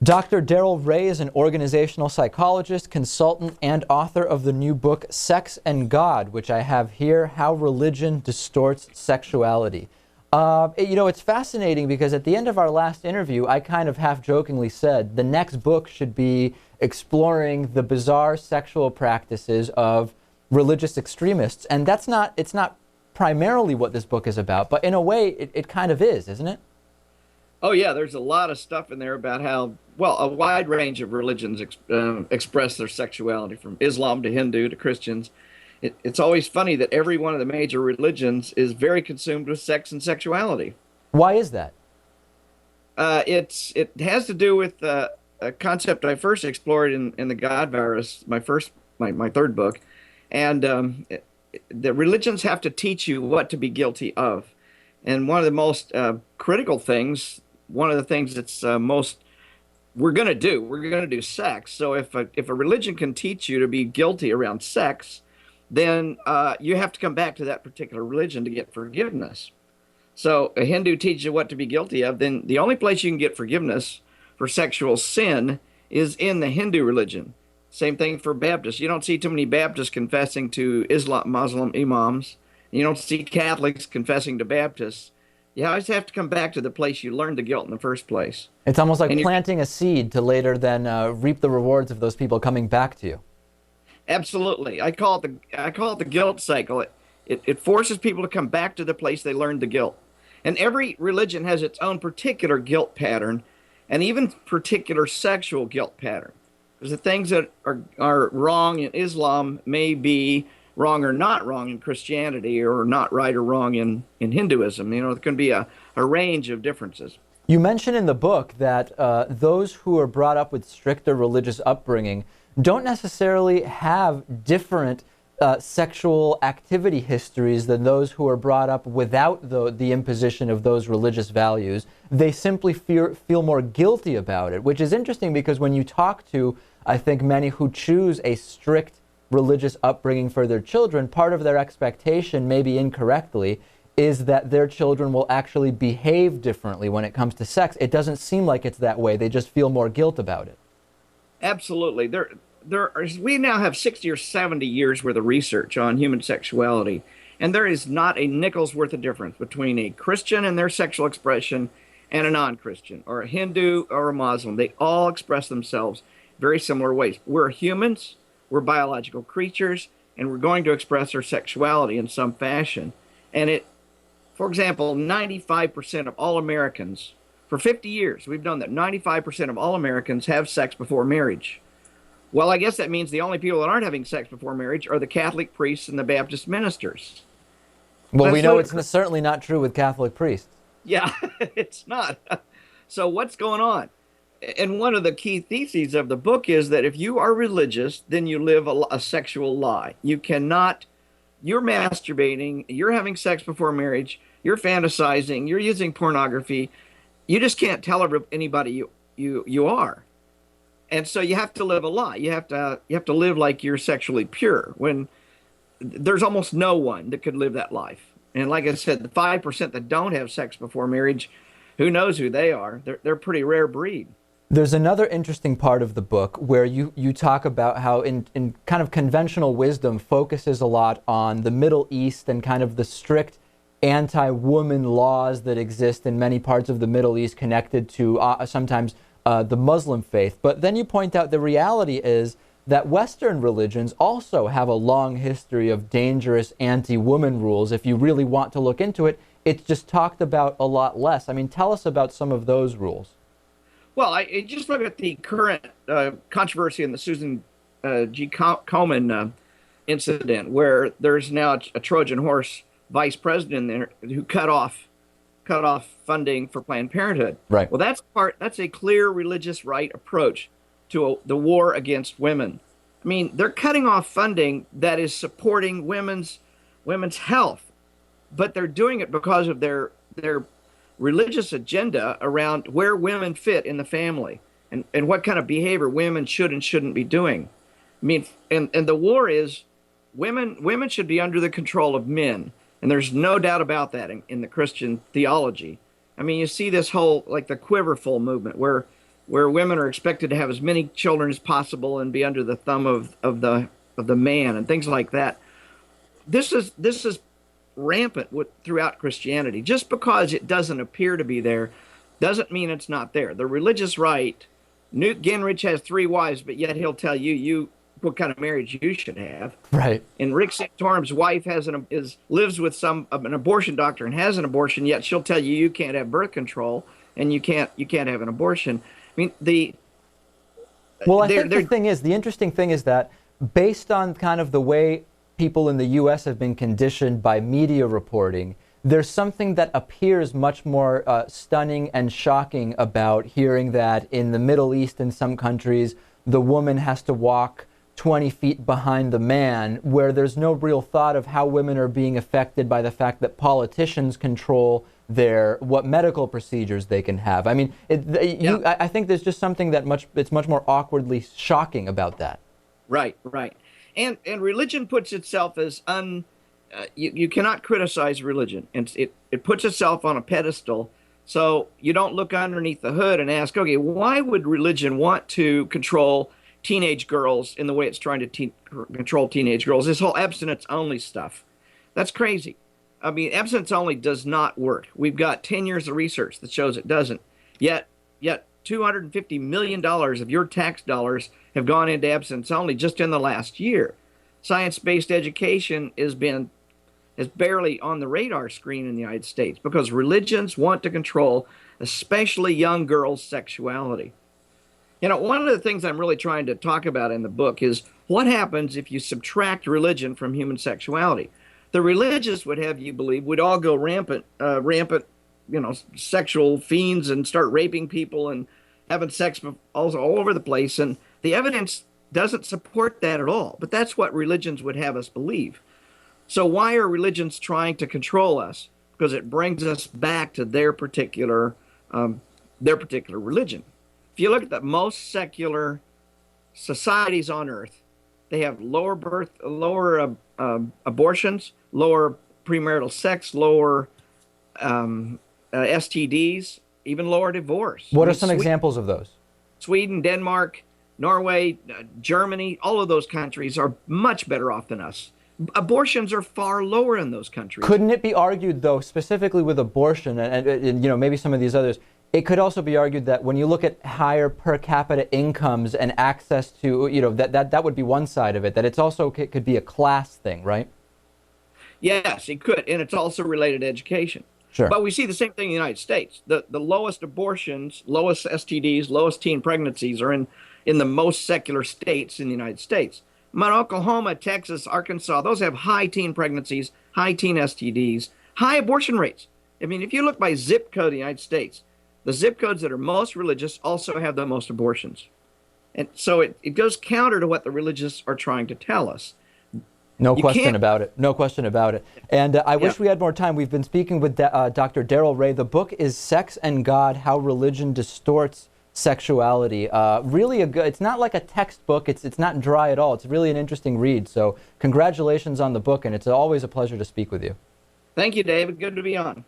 Dr. Darrel Ray is an organizational psychologist, consultant, and author of the new book, Sex and God, which I have here, How Religion Distorts Sexuality. It's fascinating because at the end of our last interview, I kind of half-jokingly said the next book should be exploring the bizarre sexual practices of religious extremists. And it's not primarily what this book is about, but in a way, it kind of is, isn't it? Oh, yeah, there's a lot of stuff in there about how, well, a wide range of religions express their sexuality, from Islam to Hindu to Christians. It's always funny that every one of the major religions is very consumed with sex and sexuality. Why is that? It has to do with a concept I first explored in the God Virus, my third book. And the religions have to teach you what to be guilty of. And one of the most critical things, one of the things that's we're going to do sex. So if a religion can teach you to be guilty around sex, then you have to come back to that particular religion to get forgiveness. So a Hindu teaches you what to be guilty of, then the only place you can get forgiveness for sexual sin is in the Hindu religion. Same thing for Baptists. You don't see too many Baptists confessing to Muslim imams. You don't see Catholics confessing to Baptists. You always have to come back to the place you learned the guilt in the first place. It's almost like planting a seed to later then reap the rewards of those people coming back to you. Absolutely. I call it the guilt cycle. It forces people to come back to the place they learned the guilt. And every religion has its own particular guilt pattern, and even particular sexual guilt pattern. Because the things that are wrong in Islam may be wrong or not wrong in Christianity, or not right or wrong in Hinduism. You know, there can be a range of differences. You mention in the book that those who are brought up with stricter religious upbringing don't necessarily have different sexual activity histories than those who are brought up without the imposition of those religious values. They simply feel more guilty about it, which is interesting because when you talk to, I think, many who choose a strict religious upbringing for their children, part of their expectation, maybe incorrectly, is that their children will actually behave differently when it comes to sex. It doesn't seem like it's that way. They just feel more guilt about it. Absolutely. We now have 60 or 70 years worth of research on human sexuality, and there is not a nickel's worth of difference between a Christian and their sexual expression and a non-Christian, or a Hindu or a Muslim. They all express themselves very similar ways. We're humans, we're biological creatures, and we're going to express our sexuality in some fashion. And for example, 95% of all Americans, for 50 years, we've known that 95% of all Americans have sex before marriage. Well, I guess that means the only people that aren't having sex before marriage are the Catholic priests and the Baptist ministers. Well, we know it's certainly not true with Catholic priests. Yeah, it's not. So what's going on? And one of the key theses of the book is that if you are religious, then you live a sexual lie. You're masturbating, you're having sex before marriage, you're fantasizing, you're using pornography. You just can't tell anybody you are. And so you have to live a lie. You have to live like you're sexually pure, when there's almost no one that could live that life. And like I said, the 5% that don't have sex before marriage, who knows who they are? They're a pretty rare breed. There's another interesting part of the book where you talk about how in kind of conventional wisdom focuses a lot on the Middle East and kind of the strict anti-woman laws that exist in many parts of the Middle East connected to sometimes the Muslim faith. But then you point out the reality is that Western religions also have a long history of dangerous anti-woman rules. If you really want to look into it, it's just talked about a lot less. I mean, tell us about some of those rules. Well, I just look at the current controversy in the Susan G. Komen incident, where there's now a Trojan horse vice president there who cut off funding for Planned Parenthood. Right. Well, that's a clear religious right approach to the war against women. I mean, they're cutting off funding that is supporting women's health, but they're doing it because of their religious agenda around where women fit in the family and what kind of behavior women should and shouldn't be doing. I mean, and the war is women should be under the control of men. And there's no doubt about that in the Christian theology. I mean, you see this whole, like the quiverful movement, where where women are expected to have as many children as possible and be under the thumb of the man and things like that. This is rampant throughout Christianity. Just because it doesn't appear to be there doesn't mean it's not there. The religious right, Newt Gingrich has 3 wives, but yet he'll tell you what kind of marriage you should have. Right. And Rick Santorum's wife lives with an abortion doctor and has an abortion, yet she'll tell you can't have birth control and you can't have an abortion. I mean, the interesting thing is that based on kind of the way people in the U.S. have been conditioned by media reporting, there's something that appears much more stunning and shocking about hearing that in the Middle East, in some countries, the woman has to walk 20 feet behind the man, where there's no real thought of how women are being affected by the fact that politicians control what medical procedures they can have. I mean, I think there's just something it's much more awkwardly shocking about that. Right. And religion puts itself as you cannot criticize religion, and it puts itself on a pedestal. So you don't look underneath the hood and ask, okay, why would religion want to control teenage girls in the way it's trying to control teenage girls? This whole abstinence only stuff, that's crazy. I mean, abstinence only does not work. We've got 10 years of research that shows it doesn't. Yet $250 million of your tax dollars have gone into abstinence only just in the last year. Science-based education is barely on the radar screen in the United States because religions want to control, especially young girls' sexuality. You know, one of the things I'm really trying to talk about in the book is what happens if you subtract religion from human sexuality. The religious would have you believe we'd all go rampant, sexual fiends and start raping people and having sex all over the place. And the evidence doesn't support that at all. But that's what religions would have us believe. So why are religions trying to control us? Because it brings us back to their particular religion. If you look at the most secular societies on earth, they have lower abortions, lower premarital sex, lower STDs, even lower divorce. What are some examples of those? Sweden, Denmark, Norway, Germany, all of those countries are much better off than us. Abortions are far lower in those countries. Couldn't it be argued, though, specifically with abortion and maybe some of these others, it could also be argued that when you look at higher per capita incomes and access to, that would be one side of it, that it's also could be a class thing, right? Yes, it could, and it's also related to education. Sure. But we see the same thing in the United States. The lowest abortions, lowest STDs, lowest teen pregnancies are in the most secular states in the United States. But Oklahoma, Texas, Arkansas, those have high teen pregnancies, high teen STDs, high abortion rates. I mean, if you look by zip code in the United States, the zip codes that are most religious also have the most abortions. And so it goes counter to what the religious are trying to tell us. No question about it. No question about it. And I wish we had more time. We've been speaking with Dr. Darrel Ray. The book is Sex and God, How Religion Distorts Sexuality. Really it's not like a textbook. It's not dry at all. It's really an interesting read. So congratulations on the book, and it's always a pleasure to speak with you. Thank you, David. Good to be on.